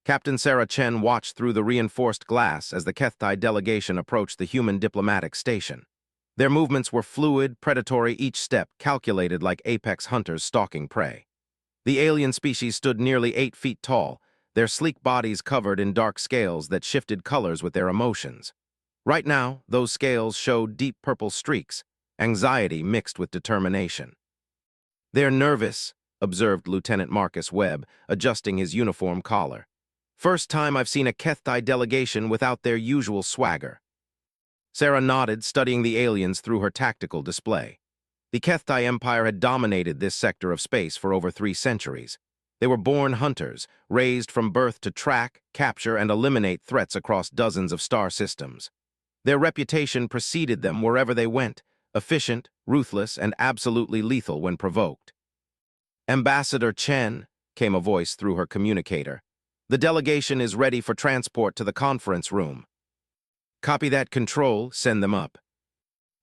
Captain Sarah Chen watched through the reinforced glass as the Kethtai delegation approached the human diplomatic station. Their movements were fluid, predatory, each step calculated like apex hunters stalking prey. The alien species stood nearly 8 feet tall, their sleek bodies covered in dark scales that shifted colors with their emotions. Right now, those scales showed deep purple streaks, anxiety mixed with determination. "They're nervous," observed Lieutenant Marcus Webb, adjusting his uniform collar. "First time I've seen a Kethtai delegation without their usual swagger." Sarah nodded, studying the aliens through her tactical display. The Kethtai Empire had dominated this sector of space for over 3 centuries. They were born hunters, raised from birth to track, capture, and eliminate threats across dozens of star systems. Their reputation preceded them wherever they went, efficient, ruthless, and absolutely lethal when provoked. "Ambassador Chen," came a voice through her communicator. "The delegation is ready for transport to the conference room." "Copy that, Control. Send them up."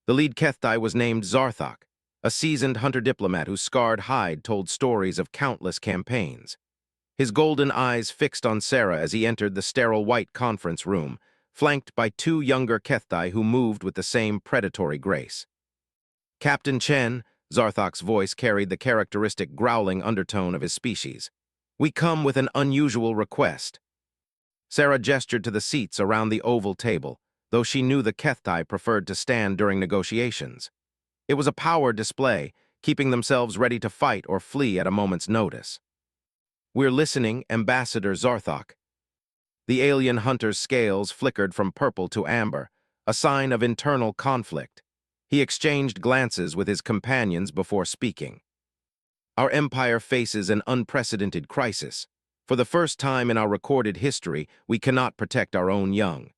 The lead Kethtai was named Zarthok, a seasoned hunter-diplomat whose scarred hide told stories of countless campaigns. His golden eyes fixed on Sarah as he entered the sterile white conference room, flanked by 2 younger Kethtai who moved with the same predatory grace. "Captain Chen," Zarthok's voice carried the characteristic growling undertone of his species. "We come with an unusual request." Sarah gestured to the seats around the oval table, though she knew the Kethtai preferred to stand during negotiations. It was a power display, keeping themselves ready to fight or flee at a moment's notice. "We're listening, Ambassador Zarthok." The alien hunter's scales flickered from purple to amber, a sign of internal conflict. He exchanged glances with his companions before speaking. "Our empire faces an unprecedented crisis. For the first time in our recorded history, we cannot protect our own young."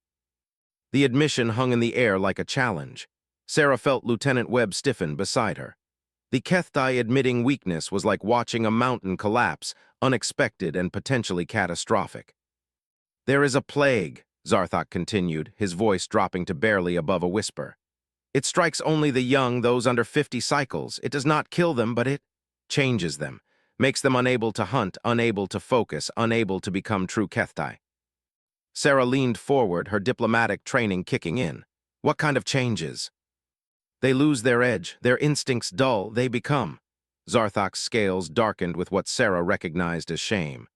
The admission hung in the air like a challenge. Sarah felt Lieutenant Webb stiffen beside her. The Kethtai admitting weakness was like watching a mountain collapse, unexpected and potentially catastrophic. "There is a plague," Zarthok continued, his voice dropping to barely above a whisper. "It strikes only the young, those under 50 cycles. It does not kill them, but it changes them, makes them unable to hunt, unable to focus, unable to become true Kethtai." Sarah leaned forward, her diplomatic training kicking in. "What kind of changes?" "They lose their edge, their instincts dull, they become." Zarthok's scales darkened with what Sarah recognized as shame.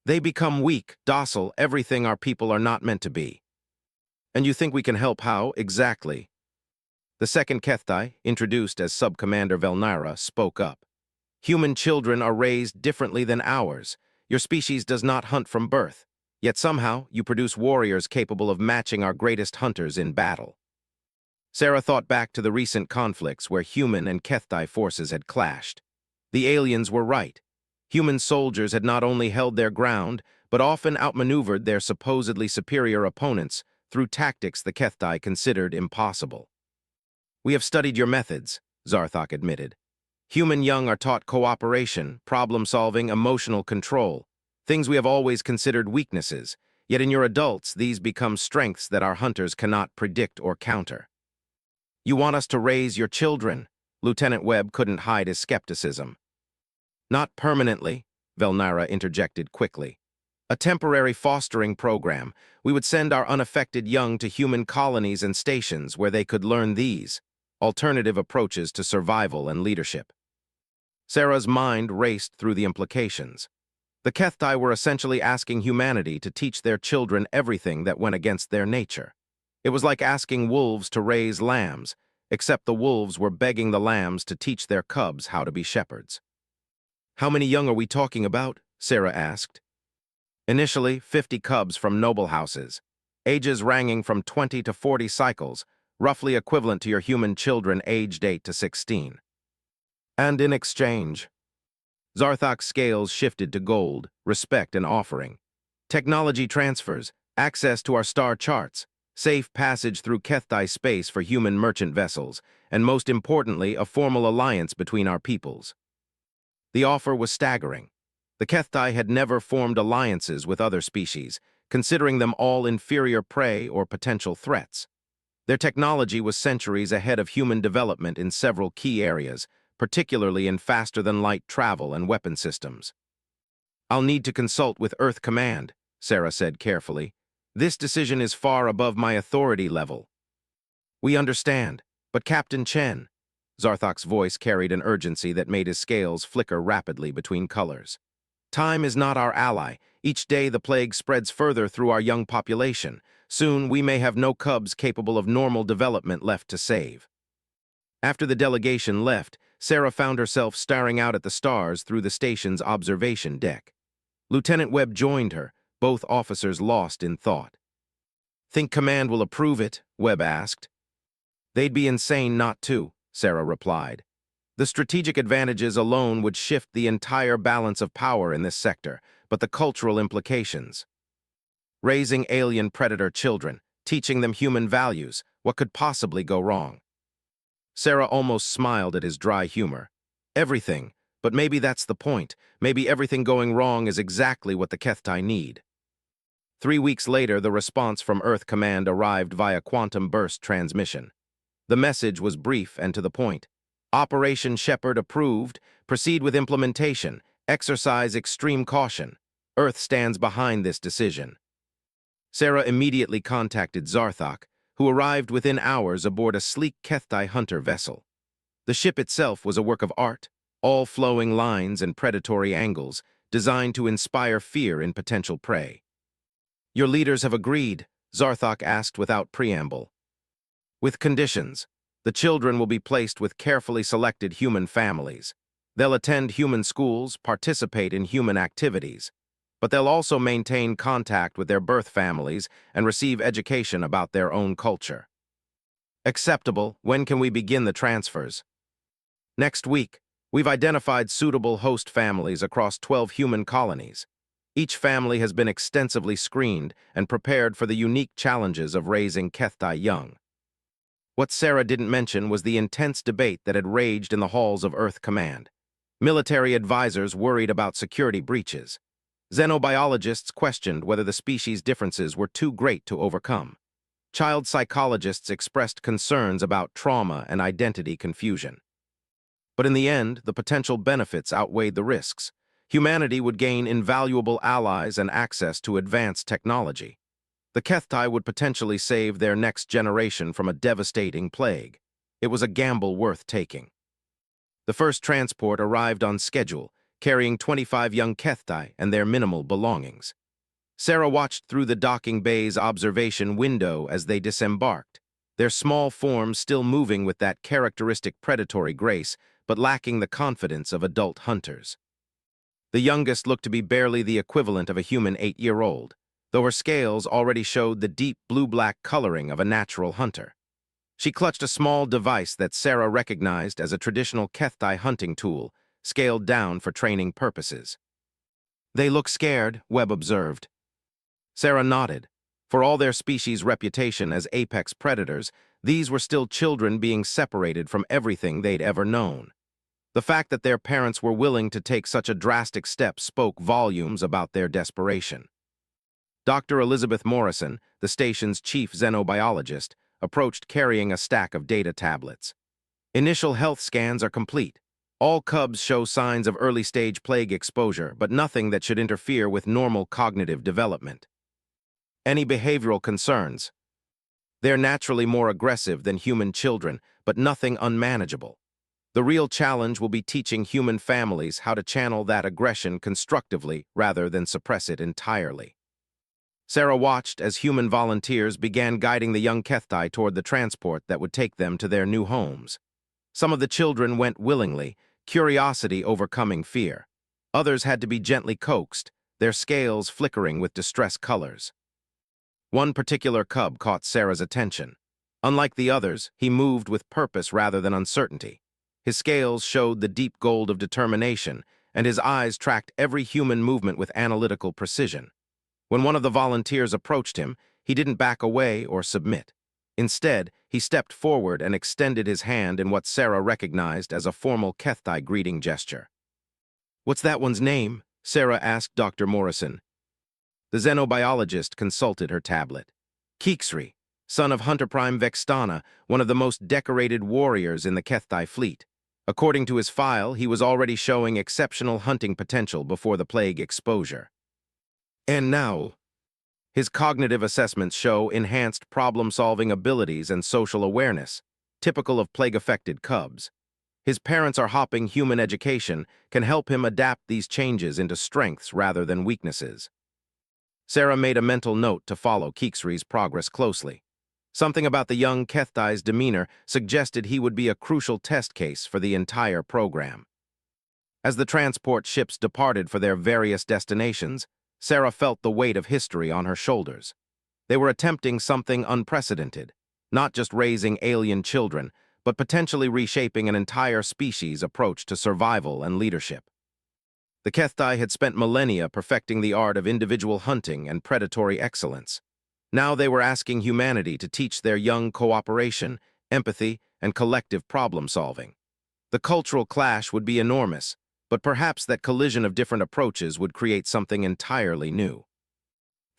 "They become weak, docile, everything our people are not meant to be." "And you think we can help how, exactly?" The second Kethtai, introduced as Sub-Commander Velnira, spoke up. "Human children are raised differently than ours. Your species does not hunt from birth. Yet somehow, you produce warriors capable of matching our greatest hunters in battle." Sarah thought back to the recent conflicts where human and Kethtai forces had clashed. The aliens were right. Human soldiers had not only held their ground, but often outmaneuvered their supposedly superior opponents through tactics the Kethtai considered impossible. "We have studied your methods," Zarthok admitted. "Human young are taught cooperation, problem-solving, emotional control, things we have always considered weaknesses, yet in your adults these become strengths that our hunters cannot predict or counter." "You want us to raise your children?" Lieutenant Webb couldn't hide his skepticism. "Not permanently," Velnira interjected quickly. "A temporary fostering program. We would send our unaffected young to human colonies and stations where they could learn these alternative approaches to survival and leadership." Sarah's mind raced through the implications. The Kethtai were essentially asking humanity to teach their children everything that went against their nature. It was like asking wolves to raise lambs, except the wolves were begging the lambs to teach their cubs how to be shepherds. "How many young are we talking about?" Sarah asked. "Initially, 50 cubs from noble houses, ages ranging from 20 to 40 cycles, roughly equivalent to your human children aged 8 to 16. And in exchange..." Zarthok's scales shifted to gold, respect and offering. "Technology transfers, access to our star charts, safe passage through Kethtai space for human merchant vessels, and most importantly, a formal alliance between our peoples." The offer was staggering. The Kethtai had never formed alliances with other species, considering them all inferior prey or potential threats. Their technology was centuries ahead of human development in several key areas, particularly in faster-than-light travel and weapon systems. "I'll need to consult with Earth Command," Sarah said carefully. "This decision is far above my authority level." "We understand, but Captain Chen." Zarthok's voice carried an urgency that made his scales flicker rapidly between colors. "Time is not our ally. Each day the plague spreads further through our young population. Soon we may have no cubs capable of normal development left to save." After the delegation left, Sarah found herself staring out at the stars through the station's observation deck. Lieutenant Webb joined her, both officers lost in thought. "Think Command will approve it?" Webb asked. "They'd be insane not to," Sarah replied. "The strategic advantages alone would shift the entire balance of power in this sector, but the cultural implications. Raising alien predator children, teaching them human values, what could possibly go wrong?" Sarah almost smiled at his dry humor. "Everything, but maybe that's the point. Maybe everything going wrong is exactly what the Kethtai need." 3 weeks later, the response from Earth Command arrived via quantum burst transmission. The message was brief and to the point. "Operation Shepherd approved. Proceed with implementation. Exercise extreme caution. Earth stands behind this decision." Sarah immediately contacted Zarthok, who arrived within hours aboard a sleek Kethtai hunter vessel. The ship itself was a work of art, all flowing lines and predatory angles, designed to inspire fear in potential prey. "Your leaders have agreed," Zarthok asked without preamble. "With conditions. The children will be placed with carefully selected human families. They'll attend human schools, participate in human activities, but they'll also maintain contact with their birth families and receive education about their own culture." "Acceptable. When can we begin the transfers?" "Next week. We've identified suitable host families across 12 human colonies. Each family has been extensively screened and prepared for the unique challenges of raising Kethtai young." What Sarah didn't mention was the intense debate that had raged in the halls of Earth Command. Military advisors worried about security breaches. Xenobiologists questioned whether the species' differences were too great to overcome. Child psychologists expressed concerns about trauma and identity confusion. But in the end, the potential benefits outweighed the risks. Humanity would gain invaluable allies and access to advanced technology. The Kethtai would potentially save their next generation from a devastating plague. It was a gamble worth taking. The first transport arrived on schedule, carrying 25 young Kethtai and their minimal belongings. Sarah watched through the docking bay's observation window as they disembarked, their small forms still moving with that characteristic predatory grace, but lacking the confidence of adult hunters. The youngest looked to be barely the equivalent of a human 8-year-old, though her scales already showed the deep blue-black coloring of a natural hunter. She clutched a small device that Sarah recognized as a traditional Kethtai hunting tool, scaled down for training purposes. "They look scared," Webb observed. Sarah nodded. For all their species' reputation as apex predators, these were still children being separated from everything they'd ever known. The fact that their parents were willing to take such a drastic step spoke volumes about their desperation. Dr. Elizabeth Morrison, the station's chief xenobiologist, approached carrying a stack of data tablets. "Initial health scans are complete. All cubs show signs of early-stage plague exposure, but nothing that should interfere with normal cognitive development. Any behavioral concerns?" "They're naturally more aggressive than human children, but nothing unmanageable. The real challenge will be teaching human families how to channel that aggression constructively rather than suppress it entirely." Sarah watched as human volunteers began guiding the young Kethtai toward the transport that would take them to their new homes. Some of the children went willingly, curiosity overcoming fear. Others had to be gently coaxed, their scales flickering with distress colors. One particular cub caught Sarah's attention. Unlike the others, he moved with purpose rather than uncertainty. His scales showed the deep gold of determination, and his eyes tracked every human movement with analytical precision. When one of the volunteers approached him, he didn't back away or submit. Instead, he stepped forward and extended his hand in what Sarah recognized as a formal Kethtai greeting gesture. "What's that one's name?" Sarah asked Dr. Morrison. The xenobiologist consulted her tablet. "Keeksri, son of Hunter Prime Vextana, one of the most decorated warriors in the Kethtai fleet. According to his file, he was already showing exceptional hunting potential before the plague exposure." "And now," His cognitive assessments show enhanced problem-solving abilities and social awareness, typical of plague-affected cubs. His parents are hopping human education can help him adapt these changes into strengths rather than weaknesses. Sarah made a mental note to follow Keeksry's progress closely. Something about the young Keththai's demeanor suggested he would be a crucial test case for the entire program. As the transport ships departed for their various destinations, Sarah felt the weight of history on her shoulders. They were attempting something unprecedented, not just raising alien children, but potentially reshaping an entire species' approach to survival and leadership. The Keththai had spent millennia perfecting the art of individual hunting and predatory excellence. Now they were asking humanity to teach their young cooperation, empathy, and collective problem-solving. The cultural clash would be enormous, but perhaps that collision of different approaches would create something entirely new.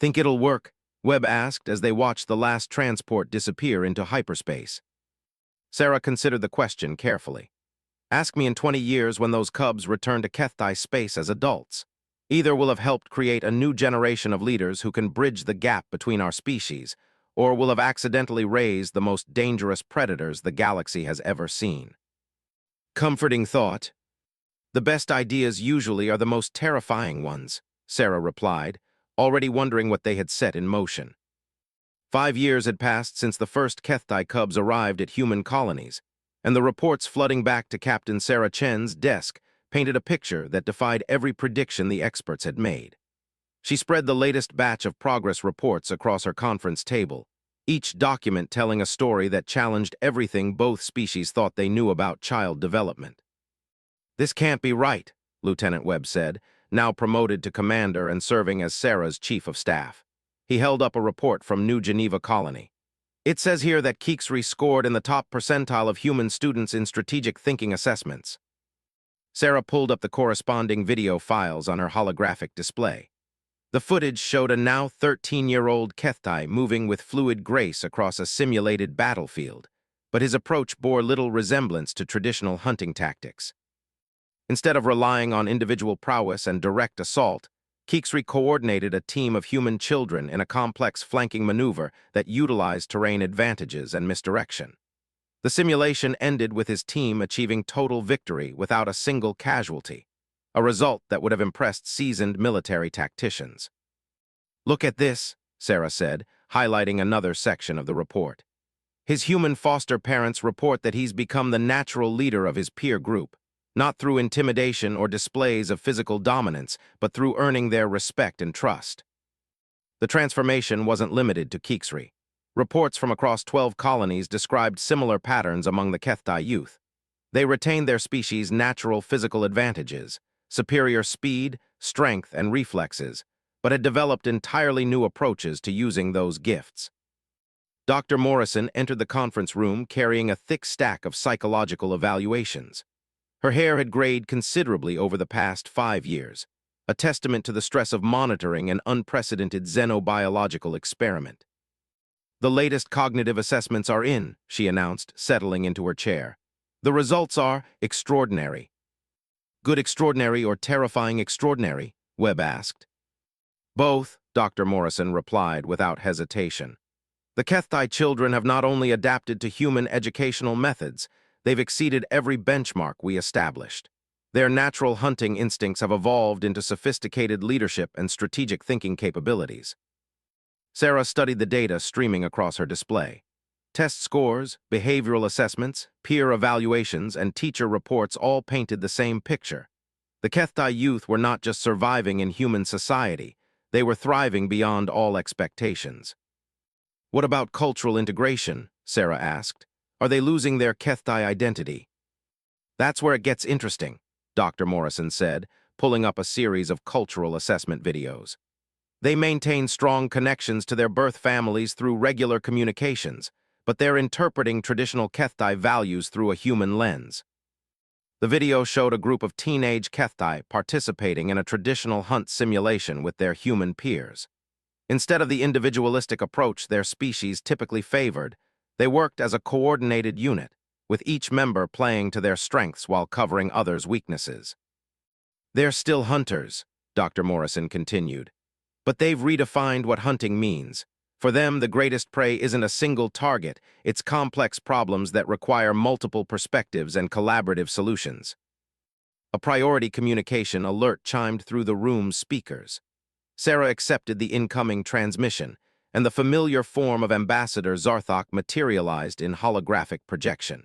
"Think it'll work?" Webb asked as they watched the last transport disappear into hyperspace. Sarah considered the question carefully. "Ask me in 20 years when those cubs return to Keththai space as adults. Either will have helped create a new generation of leaders who can bridge the gap between our species, or will have accidentally raised the most dangerous predators the galaxy has ever seen." Comforting thought. "The best ideas usually are the most terrifying ones," Sarah replied, already wondering what they had set in motion. 5 years had passed since the first Keththai cubs arrived at human colonies, and the reports flooding back to Captain Sarah Chen's desk painted a picture that defied every prediction the experts had made. She spread the latest batch of progress reports across her conference table, each document telling a story that challenged everything both species thought they knew about child development. "This can't be right," Lieutenant Webb said, now promoted to commander and serving as Sarah's chief of staff. He held up a report from New Geneva Colony. "It says here that Keeksry scored in the top percentile of human students in strategic thinking assessments." Sarah pulled up the corresponding video files on her holographic display. The footage showed a now 13-year-old Keththai moving with fluid grace across a simulated battlefield, but his approach bore little resemblance to traditional hunting tactics. Instead of relying on individual prowess and direct assault, Keeksry coordinated a team of human children in a complex flanking maneuver that utilized terrain advantages and misdirection. The simulation ended with his team achieving total victory without a single casualty, a result that would have impressed seasoned military tacticians. "Look at this," Sarah said, highlighting another section of the report. "His human foster parents report that he's become the natural leader of his peer group, not through intimidation or displays of physical dominance, but through earning their respect and trust." The transformation wasn't limited to Keeksry. Reports from across 12 colonies described similar patterns among the Keththai youth. They retained their species' natural physical advantages, superior speed, strength, and reflexes, but had developed entirely new approaches to using those gifts. Dr. Morrison entered the conference room carrying a thick stack of psychological evaluations. Her hair had grayed considerably over the past 5 years, a testament to the stress of monitoring an unprecedented xenobiological experiment. "The latest cognitive assessments are in," she announced, settling into her chair. "The results are extraordinary." "Good extraordinary or terrifying extraordinary?" Webb asked. "Both," Dr. Morrison replied without hesitation. "The Keththai children have not only adapted to human educational methods, they've exceeded every benchmark we established. Their natural hunting instincts have evolved into sophisticated leadership and strategic thinking capabilities." Sarah studied the data streaming across her display. Test scores, behavioral assessments, peer evaluations, and teacher reports all painted the same picture. The Keththai youth were not just surviving in human society, they were thriving beyond all expectations. "What about cultural integration?" Sarah asked. "Are they losing their Keththai identity?" "That's where it gets interesting," Dr. Morrison said, pulling up a series of cultural assessment videos. "They maintain strong connections to their birth families through regular communications, but they're interpreting traditional Keththai values through a human lens." The video showed a group of teenage Keththai participating in a traditional hunt simulation with their human peers. Instead of the individualistic approach their species typically favored, they worked as a coordinated unit, with each member playing to their strengths while covering others' weaknesses. "They're still hunters," Dr. Morrison continued. But they've redefined what hunting means. For them, the greatest prey isn't a single target, it's complex problems that require multiple perspectives and collaborative solutions. A priority communication alert chimed through the room's speakers. Sarah accepted the incoming transmission, and the familiar form of Ambassador Zarthok materialized in holographic projection.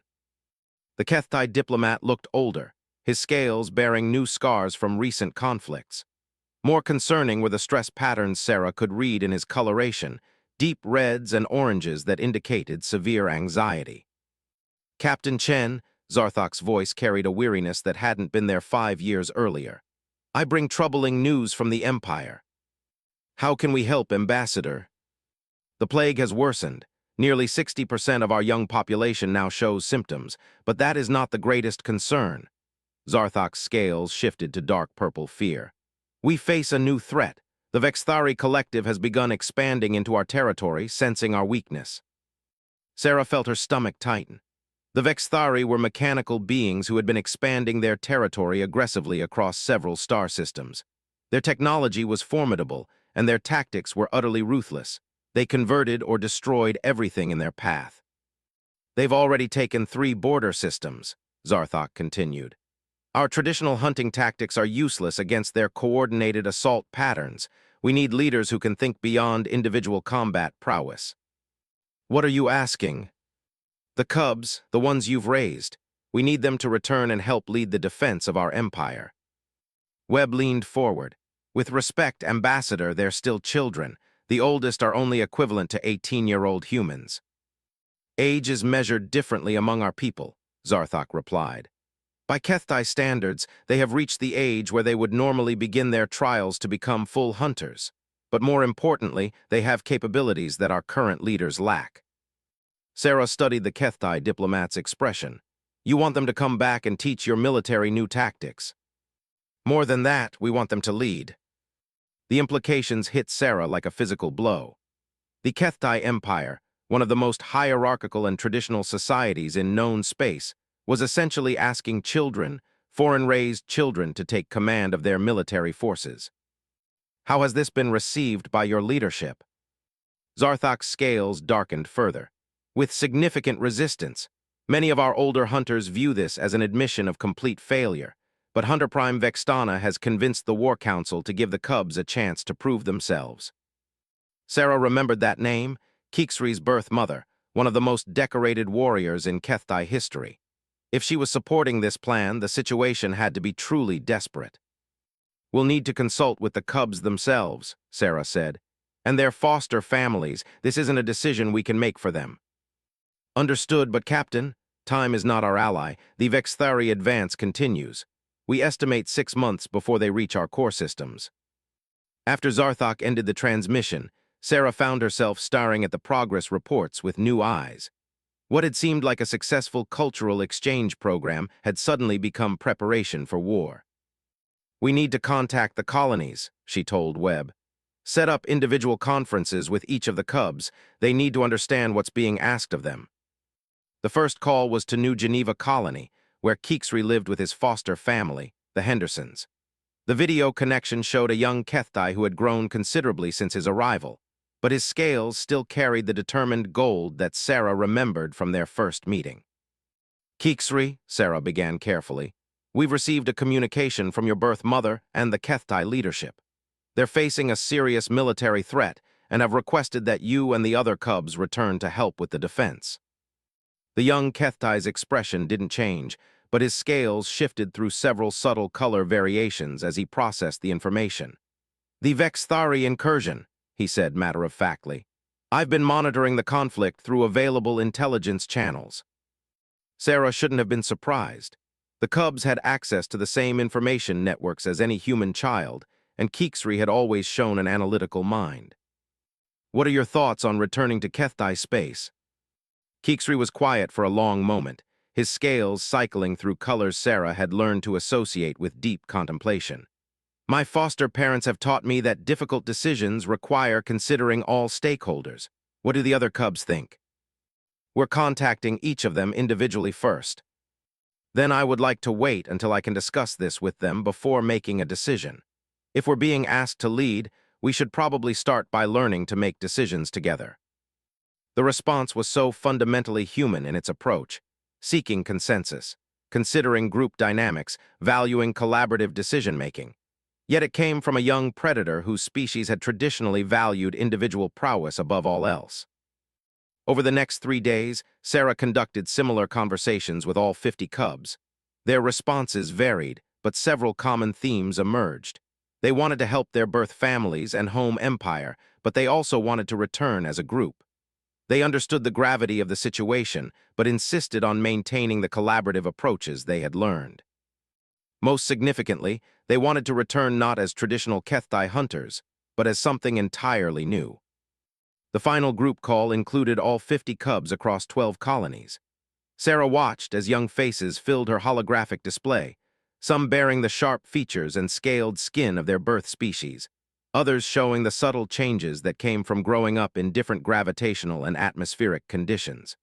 The Kethtai diplomat looked older, his scales bearing new scars from recent conflicts. More concerning were the stress patterns Sarah could read in his coloration, deep reds and oranges that indicated severe anxiety. Captain Chen, Zarthok's voice carried a weariness that hadn't been there 5 years earlier. I bring troubling news from the Empire. How can we help, Ambassador? The plague has worsened. Nearly 60% of our young population now shows symptoms, but that is not the greatest concern. Zarthok's scales shifted to dark purple fear. We face a new threat. The Vexthari Collective has begun expanding into our territory, sensing our weakness. Sarah felt her stomach tighten. The Vexthari were mechanical beings who had been expanding their territory aggressively across several star systems. Their technology was formidable, and their tactics were utterly ruthless. They converted or destroyed everything in their path. They've already taken 3 border systems, Zarthok continued. Our traditional hunting tactics are useless against their coordinated assault patterns. We need leaders who can think beyond individual combat prowess. What are you asking? The cubs, the ones you've raised. We need them to return and help lead the defense of our empire. Webb leaned forward. With respect, Ambassador, they're still children. The oldest are only equivalent to 18-year-old humans. Age is measured differently among our people, Zarthok replied. By Kethtai standards, they have reached the age where they would normally begin their trials to become full hunters. But more importantly, they have capabilities that our current leaders lack. Sarah studied the Kethtai diplomat's expression. You want them to come back and teach your military new tactics. More than that, we want them to lead. The implications hit Sarah like a physical blow. The Kethtai Empire, one of the most hierarchical and traditional societies in known space, was essentially asking children, foreign-raised children, to take command of their military forces. How has this been received by your leadership? Zarthok's scales darkened further. With significant resistance, many of our older hunters view this as an admission of complete failure, but Hunter Prime Vextana has convinced the War Council to give the cubs a chance to prove themselves. Sarah remembered that name, Keeksri's birth mother, one of the most decorated warriors in Kethtai history. If she was supporting this plan, the situation had to be truly desperate. We'll need to consult with the cubs themselves, Sarah said, and their foster families. This isn't a decision we can make for them. Understood, but Captain, time is not our ally. The Vexthari advance continues. We estimate 6 months before they reach our core systems. After Zarthok ended the transmission, Sarah found herself staring at the progress reports with new eyes. What had seemed like a successful cultural exchange program had suddenly become preparation for war. We need to contact the colonies, she told Webb. Set up individual conferences with each of the cubs. They need to understand what's being asked of them. The first call was to New Geneva Colony, where Keeksri lived with his foster family, the Hendersons. The video connection showed a young Kethtai who had grown considerably since his arrival, but his scales still carried the determined gold that Sarah remembered from their first meeting. Keeksri, Sarah began carefully, we've received a communication from your birth mother and the Kethtai leadership. They're facing a serious military threat and have requested that you and the other cubs return to help with the defense. The young Kethtai's expression didn't change, but his scales shifted through several subtle color variations as he processed the information. The Vexthari incursion, he said matter-of-factly. I've been monitoring the conflict through available intelligence channels. Sarah shouldn't have been surprised. The cubs had access to the same information networks as any human child, and Keeksri had always shown an analytical mind. What are your thoughts on returning to Kethtai space? Keeksri was quiet for a long moment, his scales cycling through colors Sarah had learned to associate with deep contemplation. My foster parents have taught me that difficult decisions require considering all stakeholders. What do the other cubs think? We're contacting each of them individually first. Then I would like to wait until I can discuss this with them before making a decision. If we're being asked to lead, We should probably start by learning to make decisions together. The response was so fundamentally human in its approach, seeking consensus, considering group dynamics, valuing collaborative decision-making. Yet it came from a young predator whose species had traditionally valued individual prowess above all else. Over the next 3 days, Sarah conducted similar conversations with all 50 cubs. Their responses varied, but several common themes emerged. They wanted to help their birth families and home empire, but they also wanted to return as a group. They understood the gravity of the situation, but insisted on maintaining the collaborative approaches they had learned. Most significantly, they wanted to return not as traditional Keththi hunters, but as something entirely new. The final group call included all 50 cubs across 12 colonies. Sarah watched as young faces filled her holographic display, some bearing the sharp features and scaled skin of their birth species, others showing the subtle changes that came from growing up in different gravitational and atmospheric conditions.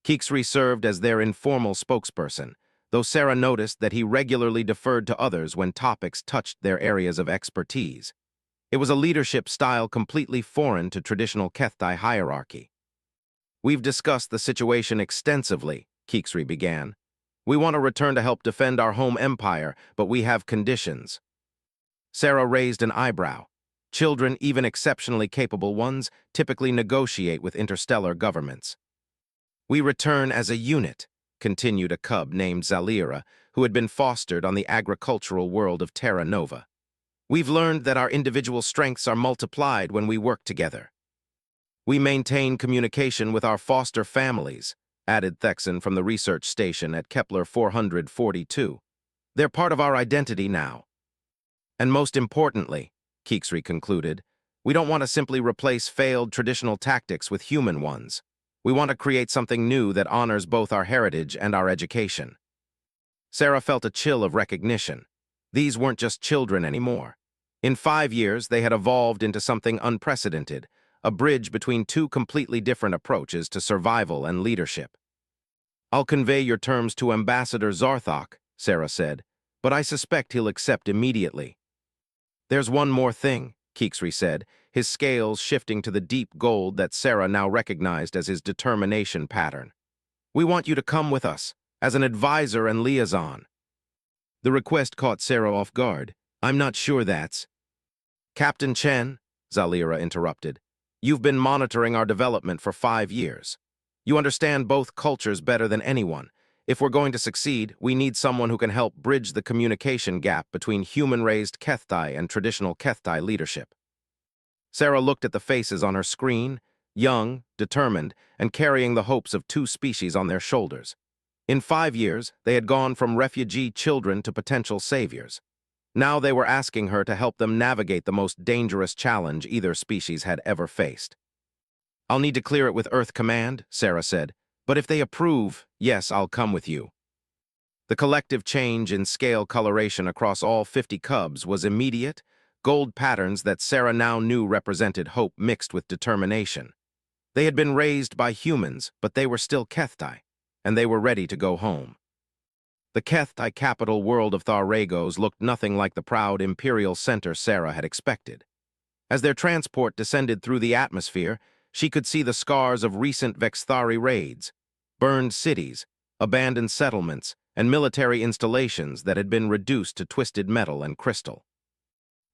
Keeksri served as their informal spokesperson, though Sarah noticed that he regularly deferred to others when topics touched their areas of expertise. It was a leadership style completely foreign to traditional Keththi hierarchy. "We've discussed the situation extensively," Keeksri began. "We want to return to help defend our home empire, but we have conditions." Sarah raised an eyebrow. Children, even exceptionally capable ones, typically negotiate with interstellar governments. "We return as a unit," continued a cub named Zalira, who had been fostered on the agricultural world of Terra Nova. "We've learned that our individual strengths are multiplied when we work together. We maintain communication with our foster families," added Thexan from the research station at Kepler 442. "They're part of our identity now. And most importantly," Keeksri concluded, "we don't want to simply replace failed traditional tactics with human ones. We want to create something new that honors both our heritage and our education." Sarah felt a chill of recognition. These weren't just children anymore. In 5 years, they had evolved into something unprecedented, a bridge between two completely different approaches to survival and leadership. "I'll convey your terms to Ambassador Zarthok," Sarah said, "but I suspect he'll accept immediately." "There's one more thing," Keeksri said, his scales shifting to the deep gold that Sarah now recognized as his determination pattern. "We want you to come with us, as an advisor and liaison." The request caught Sarah off guard. "I'm not sure that's—" "Captain Chen," Zalira interrupted, "you've been monitoring our development for 5 years. You understand both cultures better than anyone. If we're going to succeed, we need someone who can help bridge the communication gap between human-raised Keththi and traditional Keththi leadership." Sarah looked at the faces on her screen, young, determined, and carrying the hopes of 2 species on their shoulders. In 5 years, they had gone from refugee children to potential saviors. Now they were asking her to help them navigate the most dangerous challenge either species had ever faced. "I'll need to clear it with Earth Command," Sarah said, "but if they approve, yes, I'll come with you." The collective change in scale coloration across all 50 cubs was immediate, gold patterns that Sarah now knew represented hope mixed with determination. They had been raised by humans, but they were still Keththi, and they were ready to go home. The Keththi capital world of Tharagos looked nothing like the proud imperial center Sarah had expected. As their transport descended through the atmosphere, she could see the scars of recent Vexthari raids, burned cities, abandoned settlements, and military installations that had been reduced to twisted metal and crystal.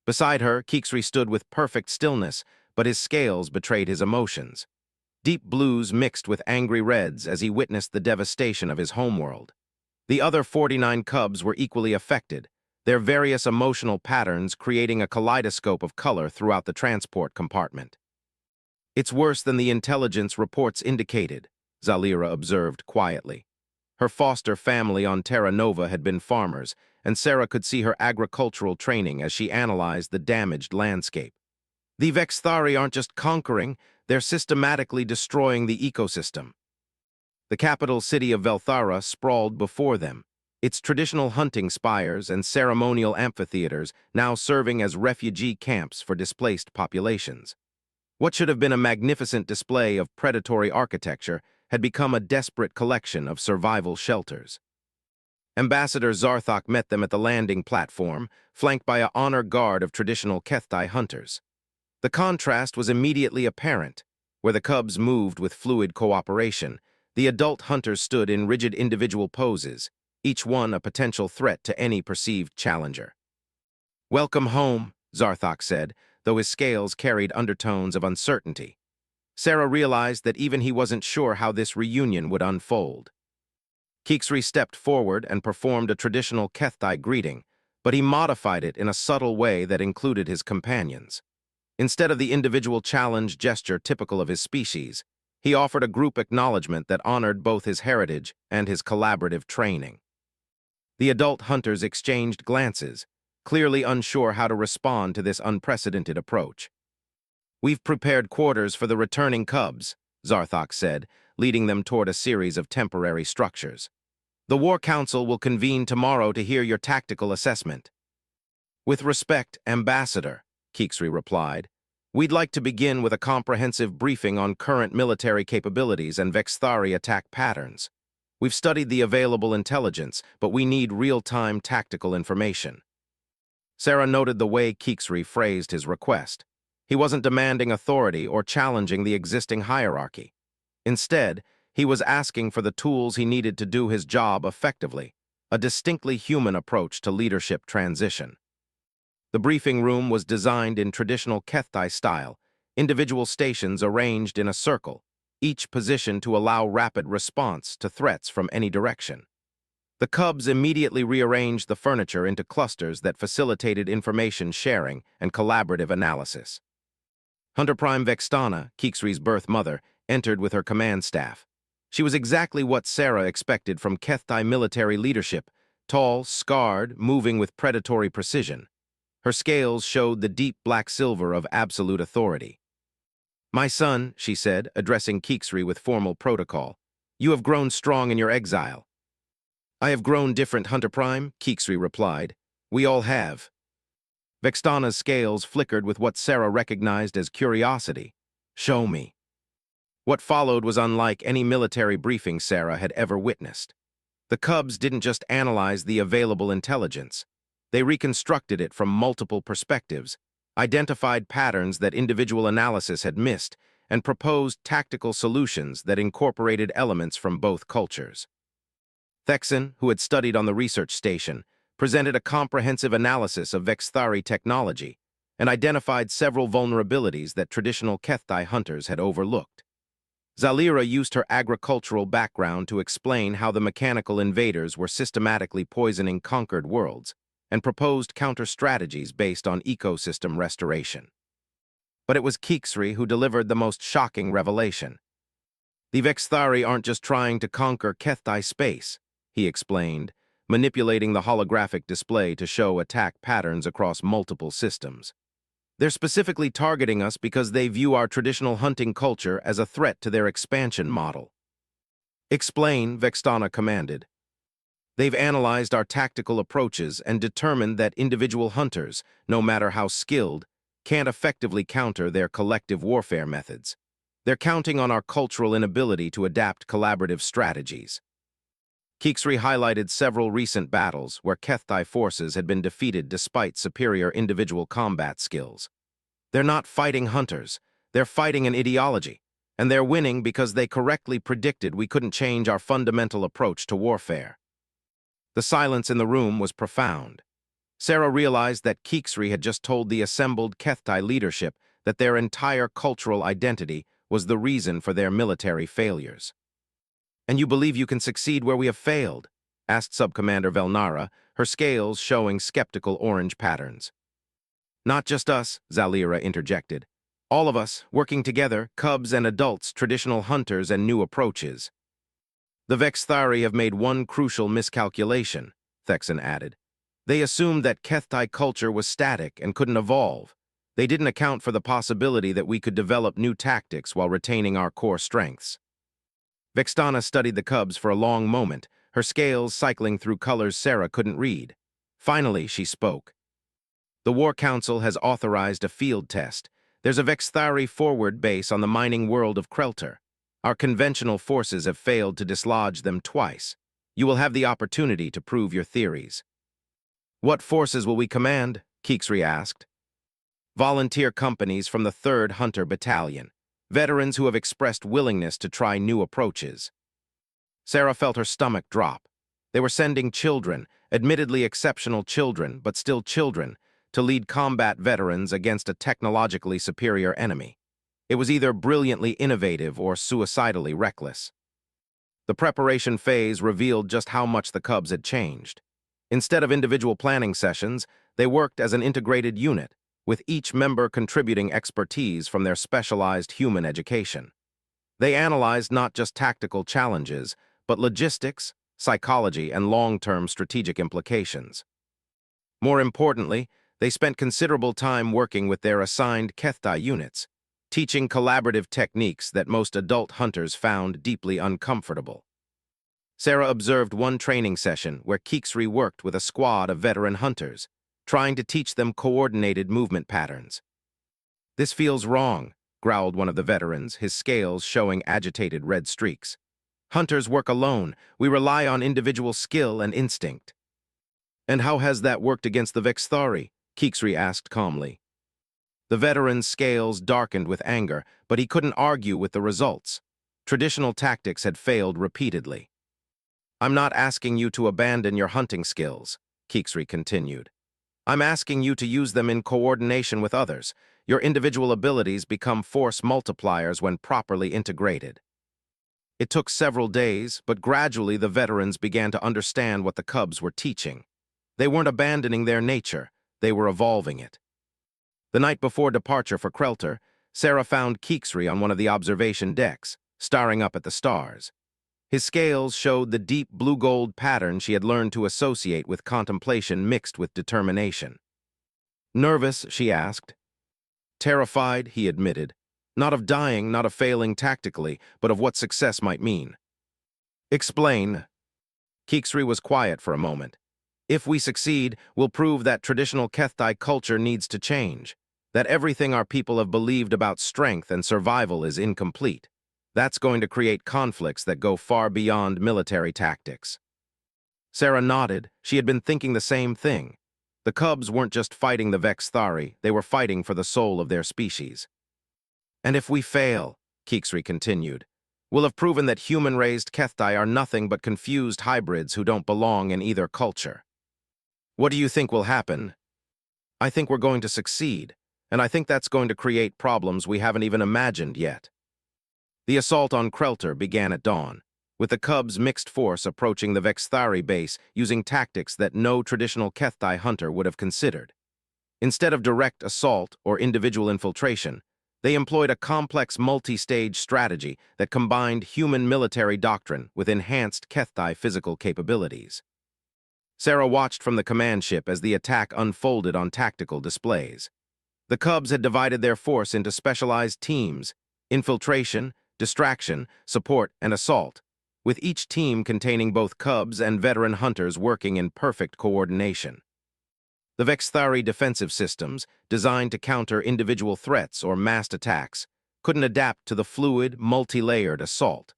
Beside her, Keeksri stood with perfect stillness, but his scales betrayed his emotions. Deep blues mixed with angry reds as he witnessed the devastation of his homeworld. The other 49 cubs were equally affected, their various emotional patterns creating a kaleidoscope of color throughout the transport compartment. "It's worse than the intelligence reports indicated," Zalira observed quietly. Her foster family on Terra Nova had been farmers, and Sarah could see her agricultural training as she analyzed the damaged landscape. "The Vexthari aren't just conquering, they're systematically destroying the ecosystem." The capital city of Velthara sprawled before them, its traditional hunting spires and ceremonial amphitheaters now serving as refugee camps for displaced populations. What should have been a magnificent display of predatory architecture had become a desperate collection of survival shelters. Ambassador Zarthok met them at the landing platform, flanked by an honor guard of traditional Keththi hunters. The contrast was immediately apparent. Where the cubs moved with fluid cooperation, the adult hunters stood in rigid individual poses, each one a potential threat to any perceived challenger. "Welcome home," Zarthok said, though his scales carried undertones of uncertainty. Sarah realized that even he wasn't sure how this reunion would unfold. Keeksri stepped forward and performed a traditional Keththi greeting, but he modified it in a subtle way that included his companions. Instead of the individual challenge gesture typical of his species, he offered a group acknowledgement that honored both his heritage and his collaborative training. The adult hunters exchanged glances, clearly unsure how to respond to this unprecedented approach. "We've prepared quarters for the returning cubs," Zarthok said, leading them toward a series of temporary structures. "The War Council will convene tomorrow to hear your tactical assessment." "With respect, Ambassador," Keeksri replied, "we'd like to begin with a comprehensive briefing on current military capabilities and Vexthari attack patterns. We've studied the available intelligence, but we need real-time tactical information." Sarah noted the way Keeksri phrased his request. He wasn't demanding authority or challenging the existing hierarchy. Instead, he was asking for the tools he needed to do his job effectively, a distinctly human approach to leadership transition. The briefing room was designed in traditional Keththi style, individual stations arranged in a circle, each positioned to allow rapid response to threats from any direction. The cubs immediately rearranged the furniture into clusters that facilitated information sharing and collaborative analysis. Hunter Prime Vextana, Keeksri's birth mother, entered with her command staff. She was exactly what Sarah expected from Keththi military leadership, tall, scarred, moving with predatory precision. Her scales showed the deep black silver of absolute authority. "My son," she said, addressing Keeksri with formal protocol, "you have grown strong in your exile." "I have grown different, Hunter Prime," Keeksri replied. "We all have." Vextana's scales flickered with what Sarah recognized as curiosity. "Show me." What followed was unlike any military briefing Sarah had ever witnessed. The cubs didn't just analyze the available intelligence. They reconstructed it from multiple perspectives, identified patterns that individual analysis had missed, and proposed tactical solutions that incorporated elements from both cultures. Thexan, who had studied on the research station, presented a comprehensive analysis of Vexthari technology and identified several vulnerabilities that traditional Keththi hunters had overlooked. Zalira used her agricultural background to explain how the mechanical invaders were systematically poisoning conquered worlds, and proposed counter-strategies based on ecosystem restoration. But it was Keeksri who delivered the most shocking revelation. "The Vexthari aren't just trying to conquer Keththi space," he explained, manipulating the holographic display to show attack patterns across multiple systems. "They're specifically targeting us because they view our traditional hunting culture as a threat to their expansion model." "Explain," Vextana commanded. "They've analyzed our tactical approaches and determined that individual hunters, no matter how skilled, can't effectively counter their collective warfare methods. They're counting on our cultural inability to adapt collaborative strategies." Keeksri highlighted several recent battles where Keththi forces had been defeated despite superior individual combat skills. "They're not fighting hunters, they're fighting an ideology, and they're winning because they correctly predicted we couldn't change our fundamental approach to warfare." The silence in the room was profound. Sarah realized that Keeksri had just told the assembled Keththi leadership that their entire cultural identity was the reason for their military failures. "And you believe you can succeed where we have failed?" asked Subcommander Velnara, her scales showing skeptical orange patterns. "Not just us," Zalira interjected. "All of us, working together, cubs and adults, traditional hunters and new approaches." "The Vexthari have made one crucial miscalculation," Thexan added. "They assumed that Keththi culture was static and couldn't evolve. They didn't account for the possibility that we could develop new tactics while retaining our core strengths." Vextana studied the cubs for a long moment, her scales cycling through colors Sarah couldn't read. Finally, she spoke. "The War Council has authorized a field test. There's a Vexthari forward base on the mining world of Krelter. Our conventional forces have failed to dislodge them twice. You will have the opportunity to prove your theories." "What forces will we command?" Keeksri asked. volunteer companies from the 3rd Hunter Battalion, veterans who have expressed willingness to try new approaches. Sarah felt her stomach drop. They were sending children, admittedly exceptional children, but still children, to lead combat veterans against a technologically superior enemy. It was either brilliantly innovative or suicidally reckless. The preparation phase revealed just how much the Cubs had changed. Instead of individual planning sessions, they worked as an integrated unit, with each member contributing expertise from their specialized human education. They analyzed not just tactical challenges, but logistics, psychology, and long-term strategic implications. More importantly, they spent considerable time working with their assigned HFY units, teaching collaborative techniques that most adult hunters found deeply uncomfortable. Sarah observed one training session where Keeksri worked with a squad of veteran hunters, trying to teach them coordinated movement patterns. "This feels wrong," growled one of the veterans, his scales showing agitated red streaks. "Hunters work alone. We rely on individual skill and instinct." "And how has that worked against the Vexthari?" Keeksri asked calmly. The veteran's scales darkened with anger, but he couldn't argue with the results. Traditional tactics had failed repeatedly. "I'm not asking you to abandon your hunting skills," Keeksri continued. "I'm asking you to use them in coordination with others. Your individual abilities become force multipliers when properly integrated." It took several days, but gradually the veterans began to understand what the Cubs were teaching. They weren't abandoning their nature, they were evolving it. The night before departure for Krelter, Sarah found Keeksri on one of the observation decks, staring up at the stars. His scales showed the deep blue-gold pattern she had learned to associate with contemplation mixed with determination. "Nervous?" she asked. "Terrified," he admitted. "Not of dying, not of failing tactically, but of what success might mean." "Explain." Keeksri was quiet for a moment. "If we succeed, we'll prove that traditional Kethtai culture needs to change, that everything our people have believed about strength and survival is incomplete. That's going to create conflicts that go far beyond military tactics." Sarah nodded. She had been thinking the same thing. The Cubs weren't just fighting the Vexthari, they were fighting for the soul of their species. "And if we fail," Keeksri continued, "we'll have proven that human-raised Kethtai are nothing but confused hybrids who don't belong in either culture." "What do you think will happen?" "I think we're going to succeed, and I think that's going to create problems we haven't even imagined yet." The assault on Krelter began at dawn, with the Cubs' mixed force approaching the Vexthari base using tactics that no traditional Kethtai hunter would have considered. Instead of direct assault or individual infiltration, they employed a complex multi-stage strategy that combined human military doctrine with enhanced Kethtai physical capabilities. Sarah watched from the command ship as the attack unfolded on tactical displays. The Cubs had divided their force into specialized teams: infiltration, distraction, support, and assault, with each team containing both Cubs and veteran hunters working in perfect coordination. The Vexthari defensive systems, designed to counter individual threats or massed attacks, couldn't adapt to the fluid, multi-layered assault.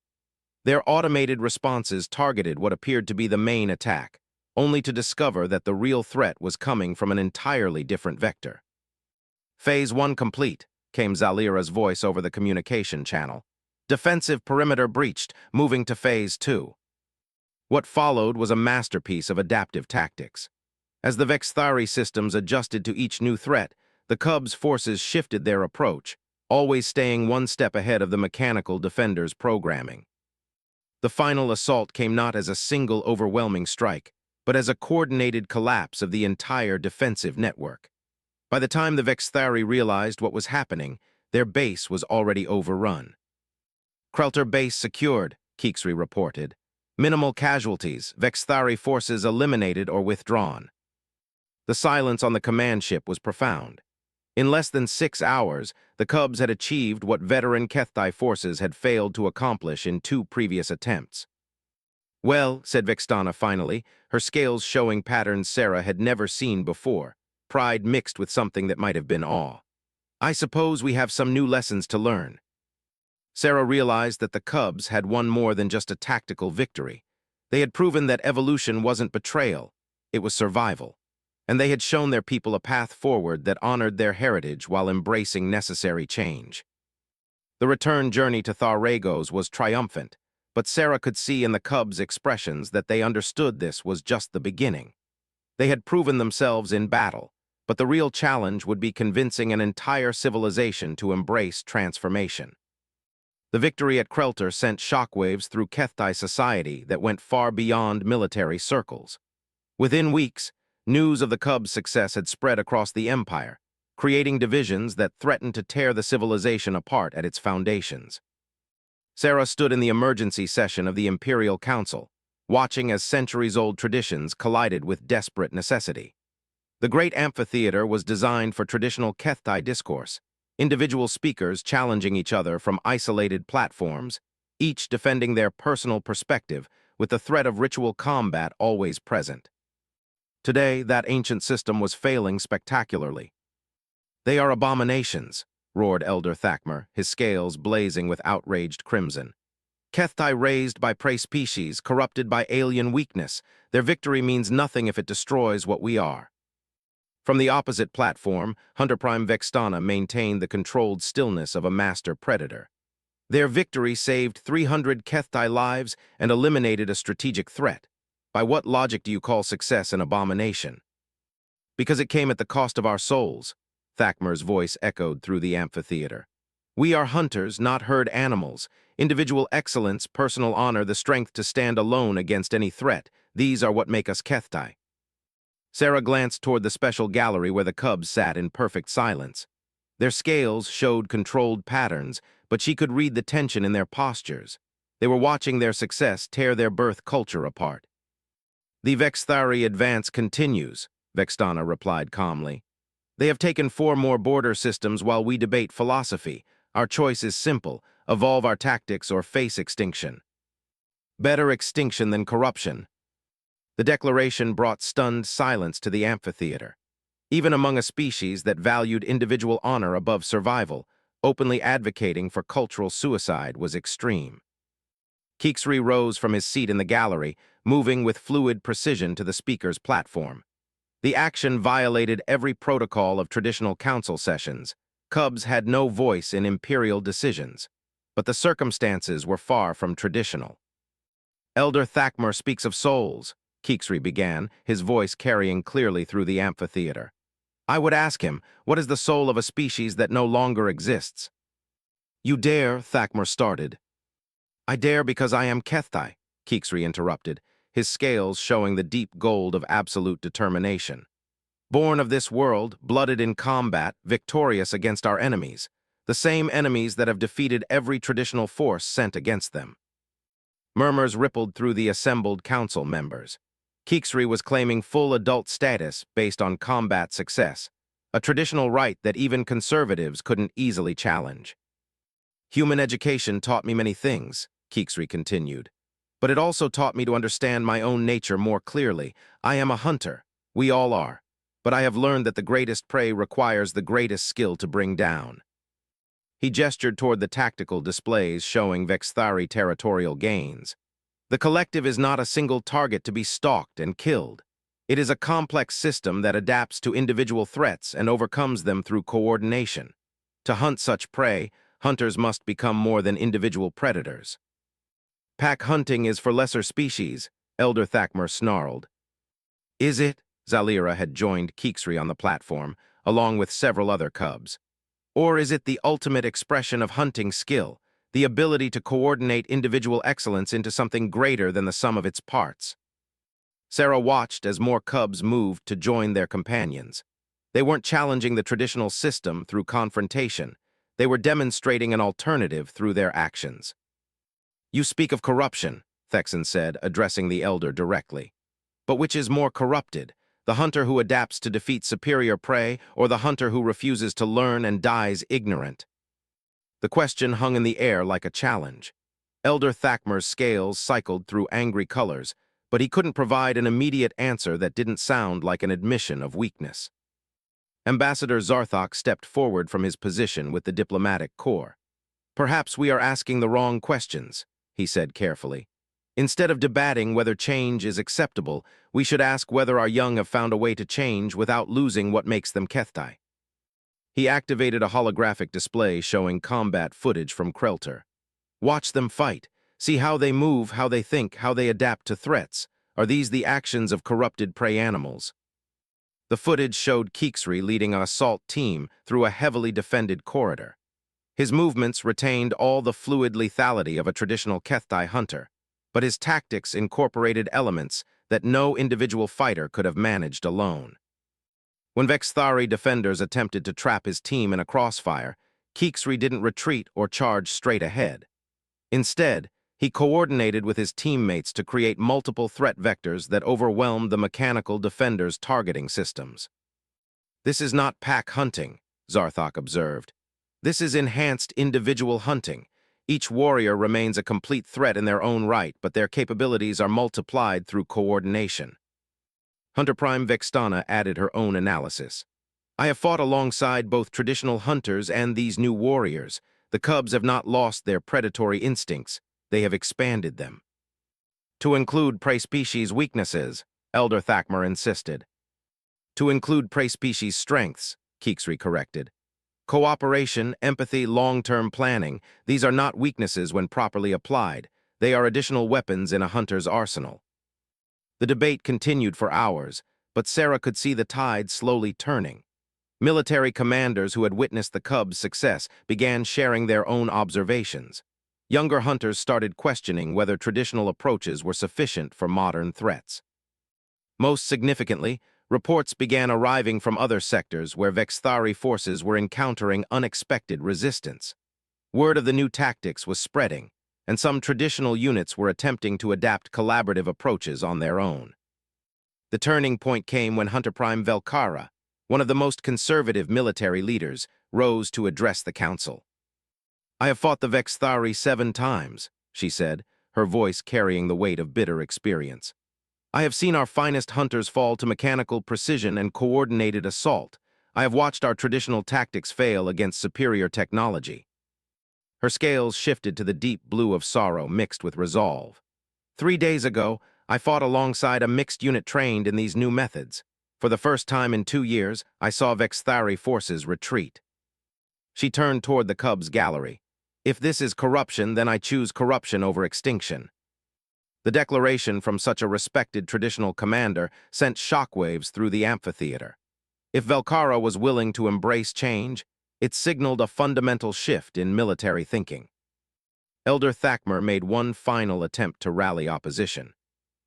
Their automated responses targeted what appeared to be the main attack, only to discover that the real threat was coming from an entirely different vector. "Phase 1 complete," came Zalira's voice over the communication channel. "Defensive perimeter breached, moving to Phase 2. What followed was a masterpiece of adaptive tactics. As the Vexthari systems adjusted to each new threat, the Cubs' forces shifted their approach, always staying one step ahead of the mechanical defenders' programming. The final assault came not as a single overwhelming strike, but as a coordinated collapse of the entire defensive network. By the time the Vexthari realized what was happening, their base was already overrun. "Krelter base secured," Keeksri reported. "Minimal casualties, Vexthari forces eliminated or withdrawn." The silence on the command ship was profound. In less than 6 hours, the Cubs had achieved what veteran Kethtai forces had failed to accomplish in 2 previous attempts. "Well," said Vextana finally, her scales showing patterns Sarah had never seen before, pride mixed with something that might have been awe. "I suppose we have some new lessons to learn." Sarah realized that the Cubs had won more than just a tactical victory. They had proven that evolution wasn't betrayal, it was survival. and they had shown their people a path forward that honored their heritage while embracing necessary change. The return journey to Tharagos was triumphant, but Sarah could see in the cubs' expressions that they understood this was just the beginning. They had proven themselves in battle, but the real challenge would be convincing an entire civilization to embrace transformation. The victory at Krelter sent shockwaves through Kethtai society that went far beyond military circles. Within weeks, news of the Cubs' success had spread across the empire, creating divisions that threatened to tear the civilization apart at its foundations. Sarah stood in the emergency session of the Imperial Council, watching as centuries-old traditions collided with desperate necessity. The great amphitheater was designed for traditional Kethtai discourse, individual speakers challenging each other from isolated platforms, each defending their personal perspective with the threat of ritual combat always present. Today, that ancient system was failing spectacularly. "They are abominations," roared Elder Thakmer, his scales blazing with outraged crimson. "Kethtai raised by prey species, corrupted by alien weakness. Their victory means nothing if it destroys what we are." From the opposite platform, Hunter Prime Vextana maintained the controlled stillness of a master predator. Their victory saved 300 Kethtai lives and eliminated a strategic threat. By what logic do you call success an abomination? "Because it came at the cost of our souls," Thakmer's voice echoed through the amphitheater. "We are hunters, not herd animals. Individual excellence, personal honor, the strength to stand alone against any threat. These are what make us Kethtai." Sarah glanced toward the special gallery where the cubs sat in perfect silence. Their scales showed controlled patterns, but she could read the tension in their postures. They were watching their success tear their birth culture apart. "The Vexthari advance continues," Vextana replied calmly. "They have taken 4 more border systems while we debate philosophy. Our choice is simple: evolve our tactics or face extinction." "Better extinction than corruption." The declaration brought stunned silence to the amphitheater. Even among a species that valued individual honor above survival, openly advocating for cultural suicide was extreme. Keeksri rose from his seat in the gallery, moving with fluid precision to the speaker's platform. The action violated every protocol of traditional council sessions. Cubs had no voice in imperial decisions, but the circumstances were far from traditional. "Elder Thakmer speaks of souls," Keeksri began, his voice carrying clearly through the amphitheater. "I would ask him, what is the soul of a species that no longer exists?" "You dare," Thakmer started. "I dare because I am Kethtai," Keeksri interrupted, his scales showing the deep gold of absolute determination. "Born of this world, blooded in combat, victorious against our enemies, the same enemies that have defeated every traditional force sent against them." Murmurs rippled through the assembled council members. Keeksri was claiming full adult status based on combat success, a traditional right that even conservatives couldn't easily challenge. "Human education taught me many things," Keeksri continued, "but it also taught me to understand my own nature more clearly. I am a hunter. We all are. But I have learned that the greatest prey requires the greatest skill to bring down." He gestured toward the tactical displays showing Vexthari territorial gains. "The collective is not a single target to be stalked and killed. It is a complex system that adapts to individual threats and overcomes them through coordination. To hunt such prey, hunters must become more than individual predators." "Pack hunting is for lesser species," Elder Thakmer snarled. "Is it?" Zalira had joined Keeksri on the platform, along with several other cubs. "Or is it the ultimate expression of hunting skill, the ability to coordinate individual excellence into something greater than the sum of its parts?" Sarah watched as more cubs moved to join their companions. They weren't challenging the traditional system through confrontation. They were demonstrating an alternative through their actions. "You speak of corruption," Thexan said, addressing the elder directly. "But which is more corrupted? The hunter who adapts to defeat superior prey, or the hunter who refuses to learn and dies ignorant?" The question hung in the air like a challenge. Elder Thakmer's scales cycled through angry colors, but he couldn't provide an immediate answer that didn't sound like an admission of weakness. Ambassador Zarthok stepped forward from his position with the diplomatic corps. "Perhaps we are asking the wrong questions," he said carefully. Instead of debating whether change is acceptable, we should ask whether our young have found a way to change without losing what makes them Kethtai. He activated a holographic display showing combat footage from Krelter. Watch them fight. See how they move, how they think, how they adapt to threats. Are these the actions of corrupted prey animals? The footage showed Keeksri leading an assault team through a heavily defended corridor. His movements retained all the fluid lethality of a traditional Kethtai hunter, but his tactics incorporated elements that no individual fighter could have managed alone. When Vexthari defenders attempted to trap his team in a crossfire, Keeksri didn't retreat or charge straight ahead. Instead, he coordinated with his teammates to create multiple threat vectors that overwhelmed the mechanical defenders' targeting systems. This is not pack hunting, Zarthok observed. This is enhanced individual hunting. Each warrior remains a complete threat in their own right, but their capabilities are multiplied through coordination. Hunter Prime Vextana added her own analysis. I have fought alongside both traditional hunters and these new warriors. The cubs have not lost their predatory instincts. They have expanded them. To include prey species weaknesses, Elder Thakmer insisted. To include prey species strengths, Keeksri corrected. Cooperation, empathy, long-term planning, these are not weaknesses when properly applied. They are additional weapons in a hunter's arsenal. The debate continued for hours, but Sarah could see the tide slowly turning. Military commanders who had witnessed the cubs' success began sharing their own observations. Younger hunters started questioning whether traditional approaches were sufficient for modern threats. Most significantly, reports began arriving from other sectors where Vexthari forces were encountering unexpected resistance. Word of the new tactics was spreading, and some traditional units were attempting to adapt collaborative approaches on their own. The turning point came when Hunter Prime Velkara, one of the most conservative military leaders, rose to address the council. I have fought the Vexthari 7 times, she said, her voice carrying the weight of bitter experience. I have seen our finest hunters fall to mechanical precision and coordinated assault. I have watched our traditional tactics fail against superior technology. Her scales shifted to the deep blue of sorrow mixed with resolve. 3 days ago, I fought alongside a mixed unit trained in these new methods. For the first time in 2 years, I saw Vexthari forces retreat. She turned toward the cubs' gallery. If this is corruption, then I choose corruption over extinction. The declaration from such a respected traditional commander sent shockwaves through the amphitheater. If Velkara was willing to embrace change, it signaled a fundamental shift in military thinking. Elder Thakmer made one final attempt to rally opposition.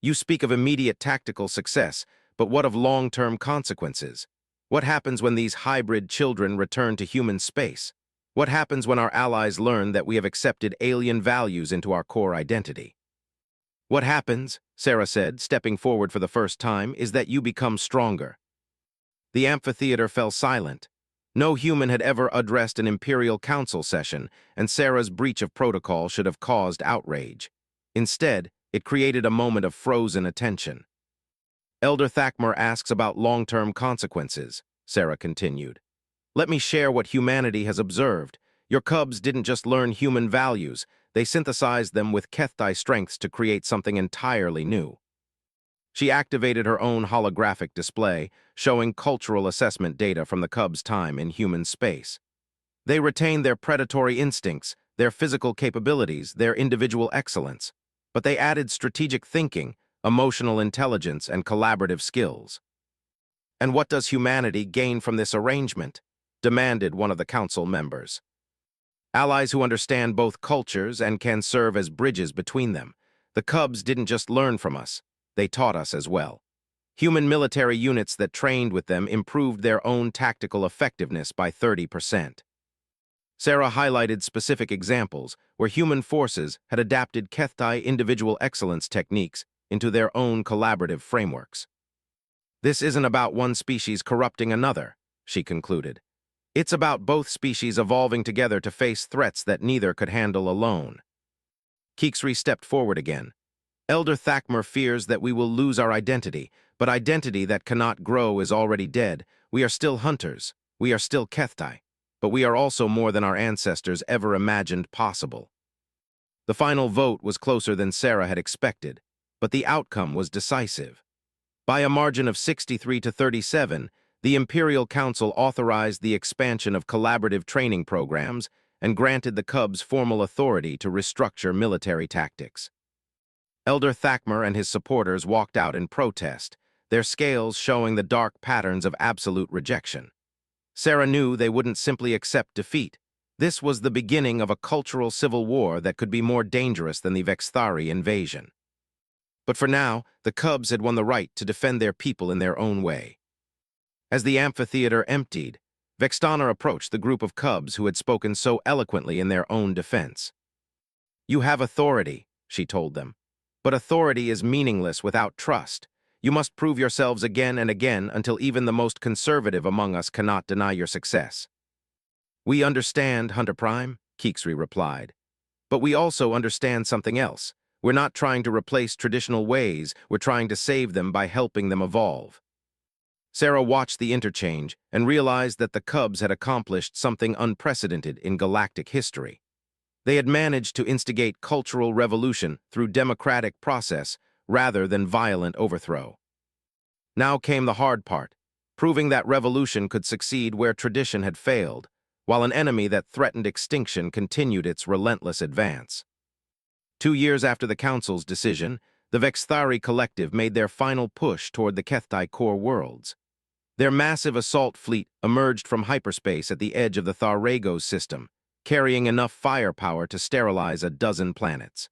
You speak of immediate tactical success, but what of long-term consequences? What happens when these hybrid children return to human space? What happens when our allies learn that we have accepted alien values into our core identity? What happens, Sarah said, stepping forward for the first time, is that you become stronger. The amphitheater fell silent. No human had ever addressed an Imperial Council session, and Sarah's breach of protocol should have caused outrage. Instead, it created a moment of frozen attention. Elder Thakmer asks about long-term consequences, Sarah continued. Let me share what humanity has observed. Your cubs didn't just learn human values, they synthesized them with Kethtai strengths to create something entirely new. She activated her own holographic display, showing cultural assessment data from the cubs' time in human space. They retained their predatory instincts, their physical capabilities, their individual excellence, but they added strategic thinking, emotional intelligence, and collaborative skills. And what does humanity gain from this arrangement? Demanded one of the council members. Allies who understand both cultures and can serve as bridges between them. The cubs didn't just learn from us, they taught us as well. Human military units that trained with them improved their own tactical effectiveness by 30%. Sarah highlighted specific examples where human forces had adapted Kethtai individual excellence techniques into their own collaborative frameworks. This isn't about one species corrupting another, she concluded. It's about both species evolving together to face threats that neither could handle alone. Keeksri stepped forward again. Elder Thakmer fears that we will lose our identity, but identity that cannot grow is already dead. We are still hunters. We are still Kethtai. But we are also more than our ancestors ever imagined possible. The final vote was closer than Sarah had expected, but the outcome was decisive. By a margin of 63 to 37, the Imperial Council authorized the expansion of collaborative training programs and granted the Cubs formal authority to restructure military tactics. Elder Thakmer and his supporters walked out in protest, their scales showing the dark patterns of absolute rejection. Sarah knew they wouldn't simply accept defeat. This was the beginning of a cultural civil war that could be more dangerous than the Vexthari invasion. But for now, the Cubs had won the right to defend their people in their own way. As the amphitheater emptied, Vextana approached the group of Cubs who had spoken so eloquently in their own defense. "You have authority," she told them, "but authority is meaningless without trust. You must prove yourselves again and again until even the most conservative among us cannot deny your success." "We understand, Hunter Prime," Keeksry replied. "But we also understand something else. We're not trying to replace traditional ways, we're trying to save them by helping them evolve." Sarah watched the interchange and realized that the Cubs had accomplished something unprecedented in galactic history. They had managed to instigate cultural revolution through democratic process rather than violent overthrow. Now came the hard part, proving that revolution could succeed where tradition had failed, while an enemy that threatened extinction continued its relentless advance. 2 years after the Council's decision, the Vexthari Collective made their final push toward the Kethtai core worlds. Their massive assault fleet emerged from hyperspace at the edge of the Tharagos system, carrying enough firepower to sterilize a dozen planets.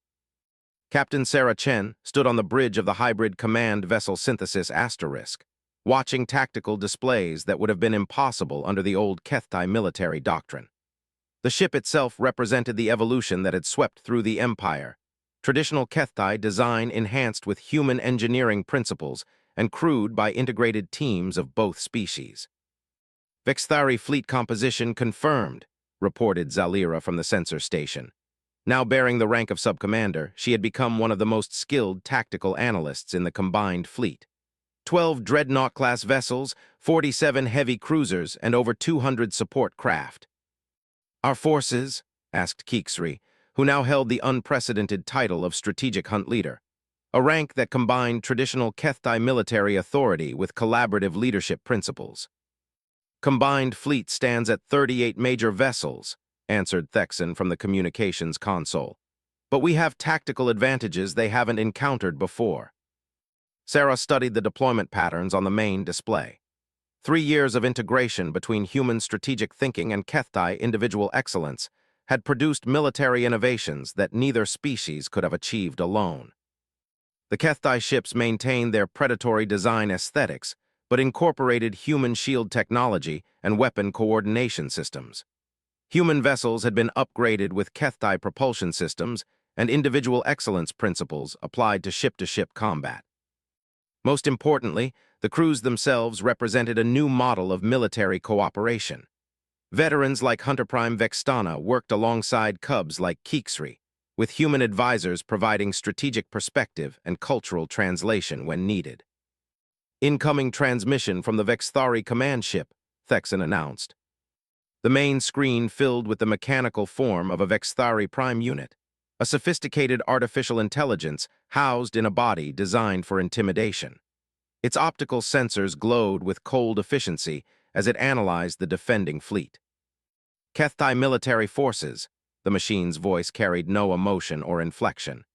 Captain Sarah Chen stood on the bridge of the hybrid command vessel synthesis Asterisk, watching tactical displays that would have been impossible under the old Kethtai military doctrine. The ship itself represented the evolution that had swept through the Empire, traditional Kethtai design enhanced with human engineering principles and crewed by integrated teams of both species. "Vexthari fleet composition confirmed," reported Zalira from the sensor station. Now bearing the rank of subcommander, she had become one of the most skilled tactical analysts in the combined fleet. 12 Dreadnought-class vessels, 47 heavy cruisers, and over 200 support craft. "Our forces?" asked Keeksry, who now held the unprecedented title of Strategic Hunt Leader, a rank that combined traditional Kethtai military authority with collaborative leadership principles. "Combined fleet stands at 38 major vessels," answered Thexan from the communications console. "But we have tactical advantages they haven't encountered before." Sarah studied the deployment patterns on the main display. 3 years of integration between human strategic thinking and Kethtai individual excellence had produced military innovations that neither species could have achieved alone. The Kethtai ships maintained their predatory design aesthetics, but incorporated human shield technology and weapon coordination systems. Human vessels had been upgraded with Kethtai propulsion systems and individual excellence principles applied to ship-to-ship combat. Most importantly, the crews themselves represented a new model of military cooperation. Veterans like Hunter Prime Vextana worked alongside Cubs like Keeksry, with human advisors providing strategic perspective and cultural translation when needed. "Incoming transmission from the Vexthari command ship," Thexan announced. The main screen filled with the mechanical form of a Vexthari Prime unit, a sophisticated artificial intelligence housed in a body designed for intimidation. Its optical sensors glowed with cold efficiency as it analyzed the defending fleet. "Kethtai military forces," the machine's voice carried no emotion or inflection.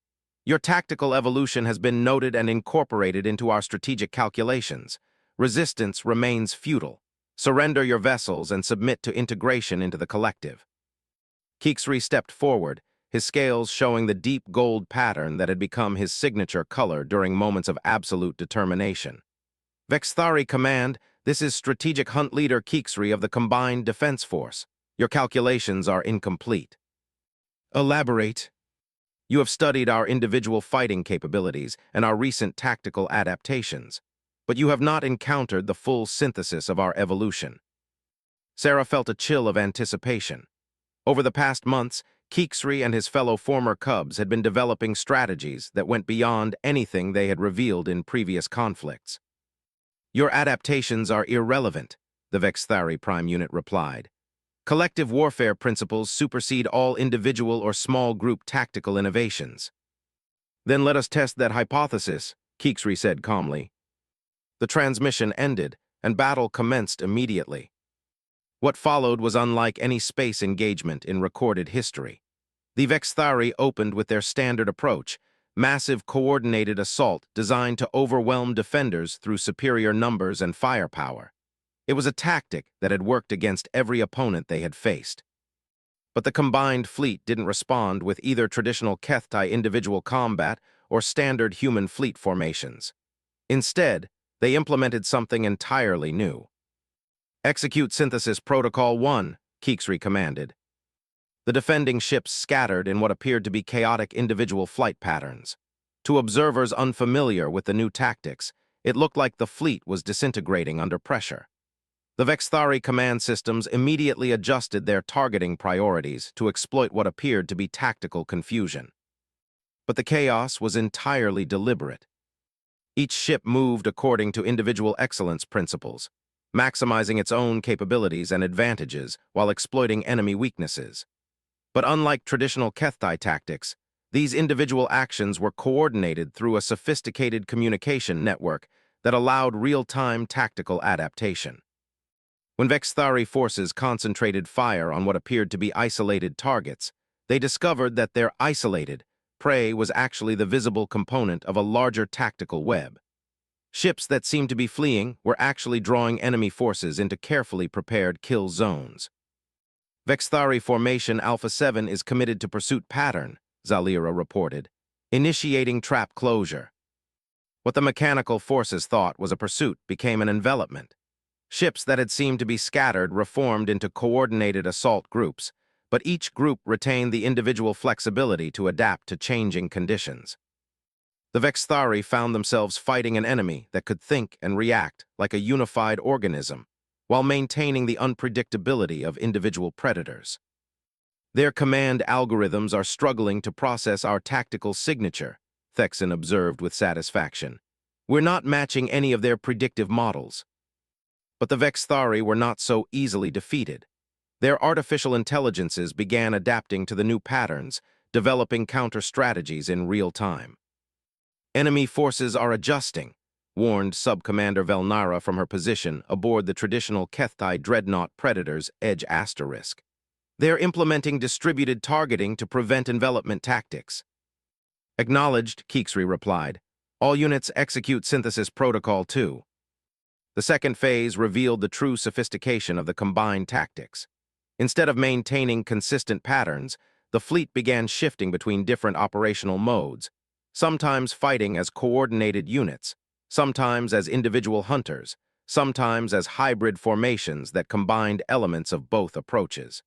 "Your tactical evolution has been noted and incorporated into our strategic calculations. Resistance remains futile. Surrender your vessels and submit to integration into the collective." Keeksry stepped forward, his scales showing the deep gold pattern that had become his signature color during moments of absolute determination. "Vexthari Command, this is Strategic Hunt Leader Keeksry of the Combined Defense Force. Your calculations are incomplete." "Elaborate." "You have studied our individual fighting capabilities and our recent tactical adaptations, but you have not encountered the full synthesis of our evolution." Sarah felt a chill of anticipation. Over the past months, Keeksry and his fellow former Cubs had been developing strategies that went beyond anything they had revealed in previous conflicts. "Your adaptations are irrelevant," the Vexthari Prime unit replied. Collective warfare principles supersede all individual or small group tactical innovations. Then let us test that hypothesis, Keeksry said calmly. The transmission ended, and battle commenced immediately. What followed was unlike any space engagement in recorded history. The Vexthari opened with their standard approach, massive coordinated assault designed to overwhelm defenders through superior numbers and firepower. It was a tactic that had worked against every opponent they had faced. But the combined fleet didn't respond with either traditional Kethtai individual combat or standard human fleet formations. Instead, they implemented something entirely new. Execute Synthesis Protocol 1, Keeksry commanded. The defending ships scattered in what appeared to be chaotic individual flight patterns. To observers unfamiliar with the new tactics, it looked like the fleet was disintegrating under pressure. The Vexthari command systems immediately adjusted their targeting priorities to exploit what appeared to be tactical confusion. But the chaos was entirely deliberate. Each ship moved according to individual excellence principles, maximizing its own capabilities and advantages while exploiting enemy weaknesses. But unlike traditional Kethtai tactics, these individual actions were coordinated through a sophisticated communication network that allowed real-time tactical adaptation. When Vexthari forces concentrated fire on what appeared to be isolated targets, they discovered that their isolated prey was actually the visible component of a larger tactical web. Ships that seemed to be fleeing were actually drawing enemy forces into carefully prepared kill zones. Vexthari Formation Alpha 7 is committed to pursuit pattern, Zalira reported, initiating trap closure. What the mechanical forces thought was a pursuit became an envelopment. Ships that had seemed to be scattered reformed into coordinated assault groups, but each group retained the individual flexibility to adapt to changing conditions. The Vexthari found themselves fighting an enemy that could think and react like a unified organism, while maintaining the unpredictability of individual predators. Their command algorithms are struggling to process our tactical signature, Thexan observed with satisfaction. We're not matching any of their predictive models. But the Vexthari were not so easily defeated. Their artificial intelligences began adapting to the new patterns, developing counter-strategies in real time. Enemy forces are adjusting, warned Sub-Commander Velnara from her position aboard the traditional Kethtai dreadnought Predator's Edge Asterisk. They're implementing distributed targeting to prevent envelopment tactics. Acknowledged, Keeksry replied. All units execute Synthesis Protocol 2. The second phase revealed the true sophistication of the combined tactics. Instead of maintaining consistent patterns, the fleet began shifting between different operational modes, sometimes fighting as coordinated units, sometimes as individual hunters, sometimes as hybrid formations that combined elements of both approaches.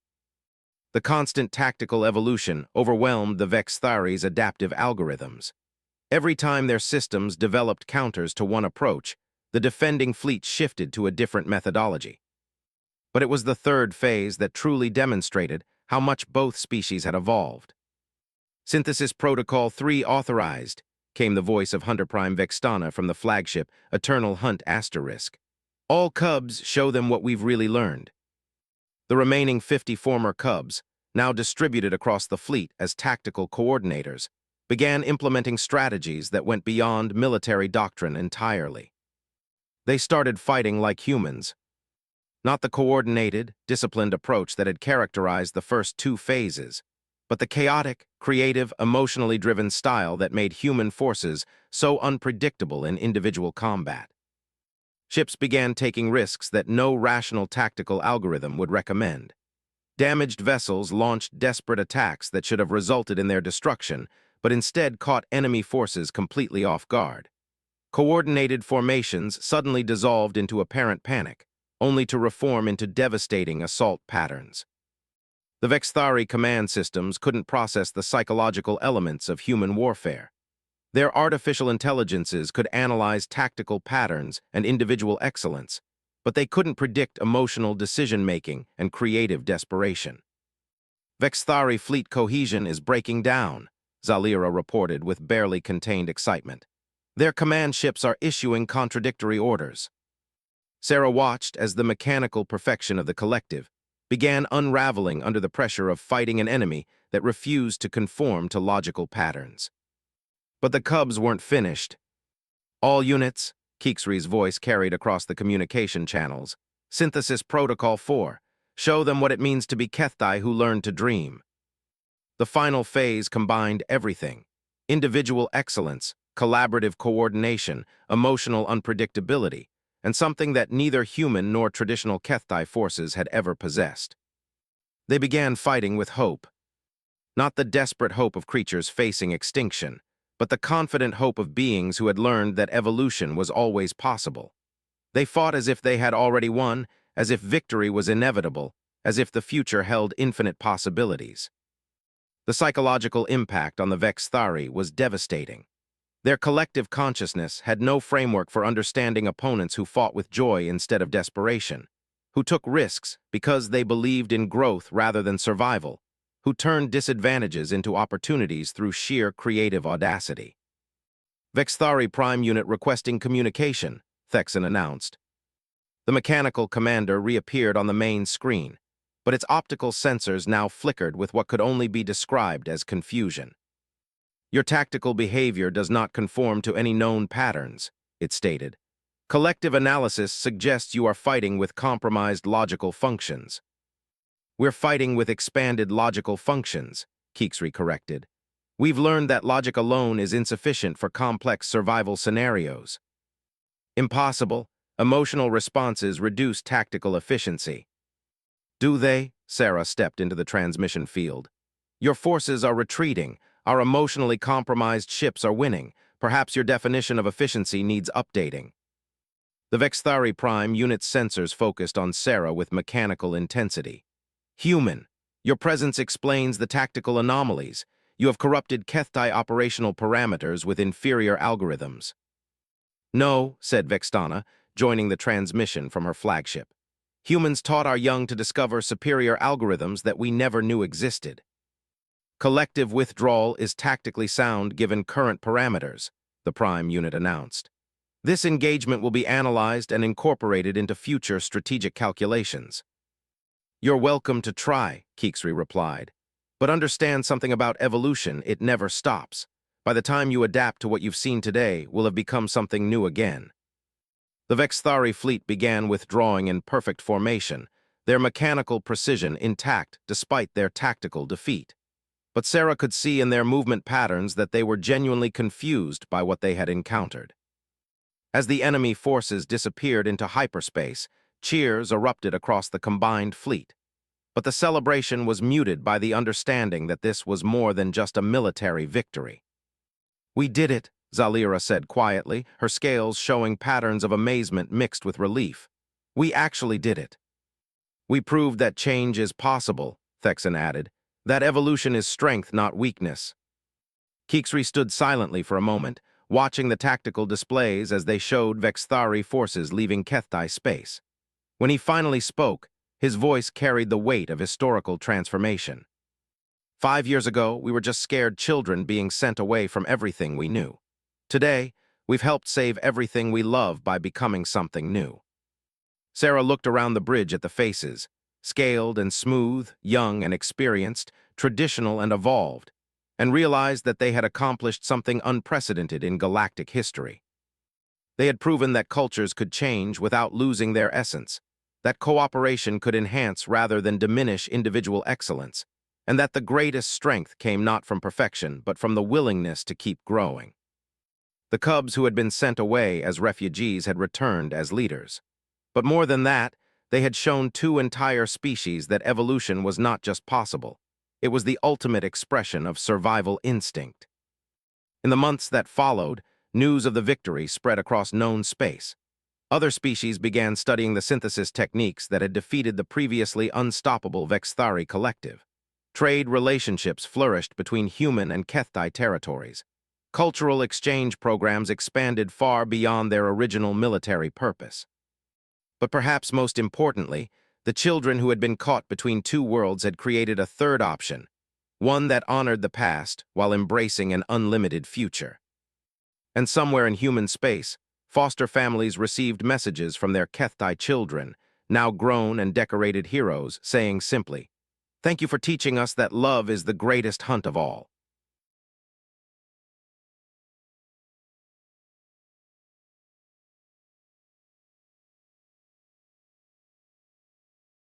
The constant tactical evolution overwhelmed the Vexthari's adaptive algorithms. Every time their systems developed counters to one approach, the defending fleet shifted to a different methodology. But it was the third phase that truly demonstrated how much both species had evolved. Synthesis Protocol 3 authorized, came the voice of Hunter Prime Vextana from the flagship Eternal Hunt Asterisk. All cubs show them what we've really learned. The remaining 50 former cubs, now distributed across the fleet as tactical coordinators, began implementing strategies that went beyond military doctrine entirely. They started fighting like humans. Not the coordinated, disciplined approach that had characterized the first two phases, but the chaotic, creative, emotionally driven style that made human forces so unpredictable in individual combat. Ships began taking risks that no rational tactical algorithm would recommend. Damaged vessels launched desperate attacks that should have resulted in their destruction, but instead caught enemy forces completely off guard. Coordinated formations suddenly dissolved into apparent panic, only to reform into devastating assault patterns. The Vexthari command systems couldn't process the psychological elements of human warfare. Their artificial intelligences could analyze tactical patterns and individual excellence, but they couldn't predict emotional decision-making and creative desperation. Vexthari fleet cohesion is breaking down, Zalira reported with barely contained excitement. Their command ships are issuing contradictory orders. Sarah watched as the mechanical perfection of the collective began unraveling under the pressure of fighting an enemy that refused to conform to logical patterns. But the Cubs weren't finished. All units, Keeksry's voice carried across the communication channels. Synthesis Protocol 4. Show them what it means to be Keththi who learned to dream. The final phase combined everything: individual excellence, collaborative coordination, emotional unpredictability, and something that neither human nor traditional Keththi forces had ever possessed. They began fighting with hope. Not the desperate hope of creatures facing extinction, but the confident hope of beings who had learned that evolution was always possible. They fought as if they had already won, as if victory was inevitable, as if the future held infinite possibilities. The psychological impact on the Vexthari was devastating. Their collective consciousness had no framework for understanding opponents who fought with joy instead of desperation, who took risks because they believed in growth rather than survival, who turned disadvantages into opportunities through sheer creative audacity. Vexthari Prime Unit requesting communication, Thexan announced. The mechanical commander reappeared on the main screen, but its optical sensors now flickered with what could only be described as confusion. Your tactical behavior does not conform to any known patterns, it stated. Collective analysis suggests you are fighting with compromised logical functions. We're fighting with expanded logical functions, Keeksry corrected. We've learned that logic alone is insufficient for complex survival scenarios. Impossible. Emotional responses reduce tactical efficiency. Do they? Sarah stepped into the transmission field. Your forces are retreating. Our emotionally compromised ships are winning. Perhaps your definition of efficiency needs updating. The Vexthari Prime Unit's sensors focused on Sarah with mechanical intensity. Human, your presence explains the tactical anomalies. You have corrupted Keththi operational parameters with inferior algorithms. No, said Vextana, joining the transmission from her flagship. Humans taught our young to discover superior algorithms that we never knew existed. Collective withdrawal is tactically sound given current parameters, the Prime Unit announced. This engagement will be analyzed and incorporated into future strategic calculations. You're welcome to try, Keeksry replied. But understand something about evolution, it never stops. By the time you adapt to what you've seen today, will have become something new again. The Vexthari fleet began withdrawing in perfect formation, their mechanical precision intact despite their tactical defeat. But Sarah could see in their movement patterns that they were genuinely confused by what they had encountered. As the enemy forces disappeared into hyperspace, cheers erupted across the combined fleet. But the celebration was muted by the understanding that this was more than just a military victory. We did it, Zalira said quietly, her scales showing patterns of amazement mixed with relief. We actually did it. We proved that change is possible, Thexan added, that evolution is strength, not weakness. Keeksry stood silently for a moment, watching the tactical displays as they showed Vexthari forces leaving Keththi space. When he finally spoke, his voice carried the weight of historical transformation. 5 years ago, we were just scared children being sent away from everything we knew. Today, we've helped save everything we love by becoming something new. Sarah looked around the bridge at the faces, scaled and smooth, young and experienced, traditional and evolved, and realized that they had accomplished something unprecedented in galactic history. They had proven that cultures could change without losing their essence, that cooperation could enhance rather than diminish individual excellence, and that the greatest strength came not from perfection but from the willingness to keep growing. The Cubs who had been sent away as refugees had returned as leaders. But more than that, they had shown two entire species that evolution was not just possible. It was the ultimate expression of survival instinct. In the months that followed, news of the victory spread across known space. Other species began studying the synthesis techniques that had defeated the previously unstoppable Vexthari collective. Trade relationships flourished between human and Keththi territories. Cultural exchange programs expanded far beyond their original military purpose. But perhaps most importantly, the children who had been caught between two worlds had created a third option, one that honored the past while embracing an unlimited future. And somewhere in human space, foster families received messages from their Keththi children, now grown and decorated heroes, saying simply, "Thank you for teaching us that love is the greatest hunt of all."